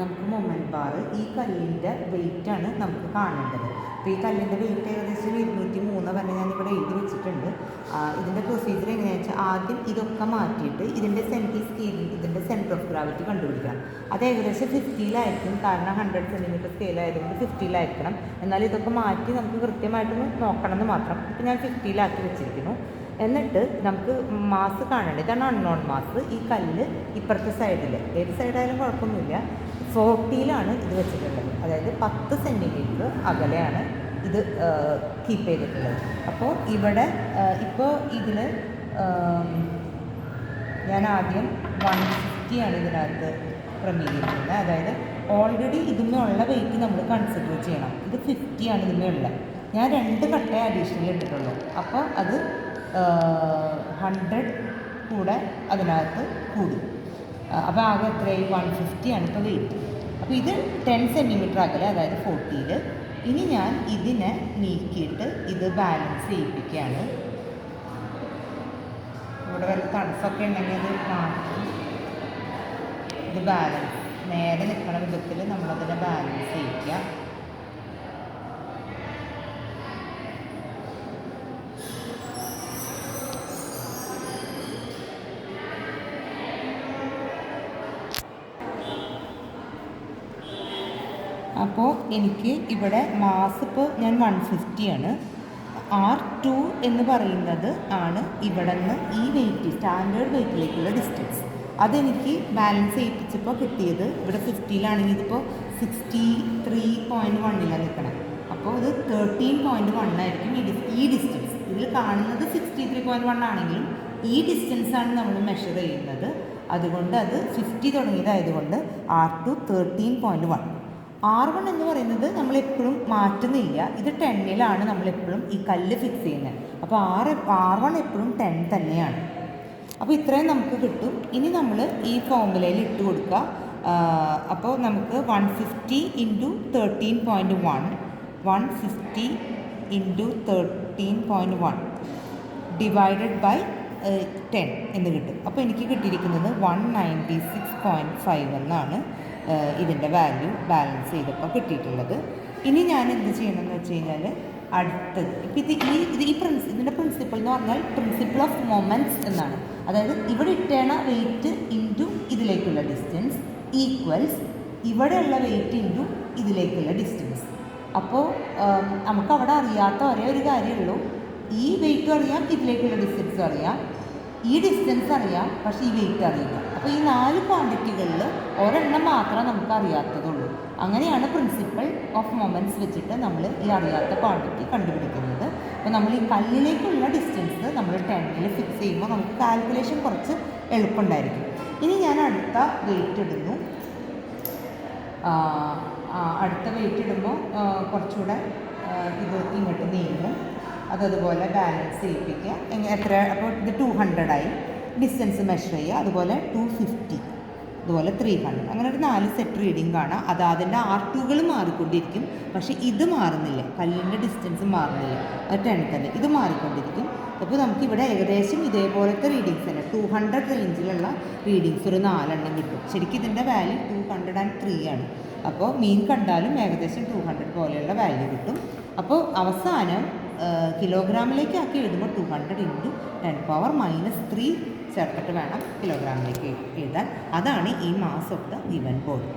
നമുക്ക് moment bar ഈ കല്ലിൻ്റെ വെയിറ്റാണ് നമുക്ക് കാണേണ്ടത്. അപ്പോൾ ഈ കല്ലിൻ്റെ വെയിറ്റ് ഏകദേശം 203 വരെ ഞാനിവിടെ എഴുതി വെച്ചിട്ടുണ്ട്. ഇതിൻ്റെ പ്രൊസീജിയർ എങ്ങനെയാണെന്ന് വെച്ചാൽ ആദ്യം ഇതൊക്കെ മാറ്റിയിട്ട് ഇതിൻ്റെ സ്കെയിലിൽ ഇതിൻ്റെ സെൻറ്റർ ഓഫ് ഗ്രാവിറ്റി കണ്ടുപിടിക്കാം. അത് ഏകദേശം 50-ലായിരിക്കും. കാരണം 100 സെൻറ്റിമീറ്റർ സ്കെയിലായതുകൊണ്ട് 50-ലായിരിക്കണം. എന്നാൽ ഇതൊക്കെ മാറ്റി നമുക്ക് കൃത്യമായിട്ടൊന്ന് നോക്കണമെന്ന് മാത്രം. ഇപ്പോൾ ഞാൻ 50-ലാക്കി വെച്ചിരിക്കുന്നു. എന്നിട്ട് നമുക്ക് മാസ് കാണേണ്ടത് ഇതാണ് അൺനോൺ മാസ്. ഈ കല്ല് ഇപ്പുറത്തെ സൈഡിൽ ഏത് സൈഡായാലും കുഴപ്പമൊന്നുമില്ല 40-ലാണ് ഇത് വെച്ചിട്ടുള്ളത്. അതായത് 10 സെൻറ്റിമീറ്റർ അകലെയാണ് ഇത് കീപ്പ് ചെയ്തിട്ടുള്ളത്. അപ്പോൾ ഇവിടെ ഇപ്പോൾ ഇതിൽ ഞാൻ ആദ്യം 150 ഇതിനകത്ത് ക്രമീകരിക്കുന്നത്. അതായത് ഓൾറെഡി ഇതിന്മേലുള്ള വെയിറ്റ് നമ്മൾ കൺസിഡർ ചെയ്യണം. ഇത് 50 ഇതിന്മേലുള്ള. ഞാൻ 2 കട്ടയെ അഡീഷണൽ ഇട്ടിട്ടുള്ളൂ. അപ്പോൾ അത് 100 കൂടെ അതിനകത്ത് കൂടി. അപ്പോൾ ആകെ എത്രയായി 150 ഇപ്പോൾ വെയിറ്റ്. അപ്പോൾ ഇത് 10 സെൻറ്റിമീറ്റർ അകലെ, അതായത് 40-ൽ. ഇനി ഞാൻ ഇതിനെ നീക്കിയിട്ട് ഇത് ബാലൻസ് ചെയ്യിപ്പിക്കുകയാണ്. ഇവിടെ വല്ല തടസ്സമൊക്കെ ഉണ്ടെങ്കിൽ അത് മാറ്റി ഇത് ബാലൻസ് നേരെ നിൽക്കണ വിധത്തിൽ നമ്മളതിനെ ബാലൻസ് ചെയ്യിക്കുക. അപ്പോൾ എനിക്ക് ഇവിടെ മാസ് ഇപ്പോൾ ഞാൻ 150 R2 എന്ന് പറയുന്നത് ആണ് ഇവിടെ നിന്ന് ഈ വെയിറ്റ് സ്റ്റാൻഡേർഡ് വെയിറ്റിലേക്കുള്ള ഡിസ്റ്റൻസ്. അതെനിക്ക് ബാലൻസ് ചെയ്യിപ്പിച്ചപ്പോൾ കിട്ടിയത് ഇവിടെ 50-ലാണെങ്കിൽ ഇതിപ്പോൾ 63.1 നിൽക്കണം. അപ്പോൾ ഇത് 13.1 ആയിരിക്കും ഈ ഡിസ്റ്റൻസ്. ഇതിൽ കാണുന്നത് 63.1 ആണെങ്കിലും ഈ ഡിസ്റ്റൻസാണ് നമ്മൾ മെഷർ ചെയ്യുന്നത്. അതുകൊണ്ട് അത് 50 തുടങ്ങിയതായതുകൊണ്ട് R2 13.1. R1 എന്ന് പറയുന്നത് നമ്മളെപ്പോഴും മാറ്റുന്നില്ല. ഇത് 10-ലാണ് നമ്മളെപ്പോഴും ഈ കല്ല് ഫിക്സ് ചെയ്യുന്നത്. അപ്പോൾ R1 എപ്പോഴും 10 തന്നെയാണ്. അപ്പോൾ ഇത്രയും നമുക്ക് കിട്ടും. ഇനി നമ്മൾ ഈ ഫോർമുലയിൽ ഇട്ട് കൊടുക്കുക. അപ്പോൾ നമുക്ക് 150 × 13.1 150 × 13.1 ഡിവൈഡഡ് ബൈ 10 എന്ന് കിട്ടും. അപ്പോൾ എനിക്ക് കിട്ടിയിരിക്കുന്നത് 196.5 എന്നാണ് ഇതിൻ്റെ വാല്യൂ ബാലൻസ് ചെയ്തപ്പോൾ കിട്ടിയിട്ടുള്ളത്. ഇനി ഞാൻ എന്ത് ചെയ്യണമെന്ന് വെച്ച് കഴിഞ്ഞാൽ അടുത്തത് ഇപ്പോൾ ഇതിൻ്റെ പ്രിൻസിപ്പിൾ എന്ന് പറഞ്ഞാൽ പ്രിൻസിപ്പിൾ ഓഫ് മൊമെൻറ്റ്സ് എന്നാണ്. അതായത് ഇവിടെ ഇട്ടേണ വെയിറ്റ് ഇൻറ്റു ഇതിലേക്കുള്ള ഡിസ്റ്റൻസ് ഈക്വൽസ് ഇവിടെയുള്ള വെയിറ്റ് ഇൻറ്റു ഇതിലേക്കുള്ള ഡിസ്റ്റൻസ്. അപ്പോൾ നമുക്ക് അവിടെ അറിയാത്ത ഒരേ ഒരു കാര്യമുള്ളൂ. ഈ വെയിറ്റും അറിയാം, ഇതിലേക്കുള്ള ഡിസ്റ്റൻസും അറിയാം, ഈ ഡിസ്റ്റൻസ് അറിയാം, പക്ഷേ ഈ വെയിറ്റ് അറിയില്ല. അപ്പോൾ ഈ 4 ക്വാണ്ടിറ്റികളിൽ ഒരെണ്ണം മാത്രമേ നമുക്ക് അറിയാത്തതുള്ളൂ. അങ്ങനെയാണ് പ്രിൻസിപ്പിൾ ഓഫ് മൊമെൻറ്റ്സ് വെച്ചിട്ട് നമ്മൾ ഈ അറിയാത്ത ക്വാണ്ടിറ്റി കണ്ടുപിടിക്കുന്നത്. അപ്പോൾ നമ്മൾ ഈ കല്ലിലേക്കുള്ള ഡിസ്റ്റൻസ് നമ്മൾ 10-ൽ ഫിക്സ് ചെയ്യുമ്പോൾ നമുക്ക് കാൽക്കുലേഷൻ കുറച്ച് എളുപ്പമുണ്ടായിരിക്കും. ഇനി ഞാൻ അടുത്ത വെയിറ്റ് ഇടുന്നു. അടുത്ത വെയിറ്റ് ഇടുമ്പോൾ കുറച്ചുകൂടെ ഇത് ഇങ്ങോട്ട് നീങ്ങും. അതുപോലെ ബാലൻസ് ചെയ്യിപ്പിക്കുക. എത്ര അപ്പോൾ ഇത് 200 ഡിസ്റ്റൻസ് മെഷർ ചെയ്യുക. അതുപോലെ 250, അതുപോലെ 300. അങ്ങനെ ഒരു 4 സെറ്റ് റീഡിങ് കാണാം. അതിൻ്റെ R2കൾ മാറിക്കൊണ്ടിരിക്കും. പക്ഷേ ഇത് മാറുന്നില്ല, കല്ലിൻ്റെ ഡിസ്റ്റൻസ് മാറുന്നില്ല. അത് 10 തന്നെ, ഇത് മാറിക്കൊണ്ടിരിക്കും. അപ്പോൾ നമുക്കിവിടെ ഏകദേശം ഇതേപോലത്തെ റീഡിങ്സ് തന്നെ 200 റേഞ്ചിലുള്ള റീഡിങ്സ് ഒരു 4 എണ്ണം കിട്ടും. ശരിക്കും ഇതിൻ്റെ വാല്യൂ 203 അപ്പോൾ മീൻ കണ്ടാലും ഏകദേശം 200 പോലെയുള്ള വാല്യൂ കിട്ടും. അപ്പോൾ അവസാനം കിലോഗ്രാമിലേക്ക് ആക്കി എഴുതുമ്പോൾ 200 × 10⁻³ ചേർത്തിട്ട് വേണം കിലോഗ്രാമിലേക്ക് എഴുതാൻ. അതാണ് ഈ mass of the given body.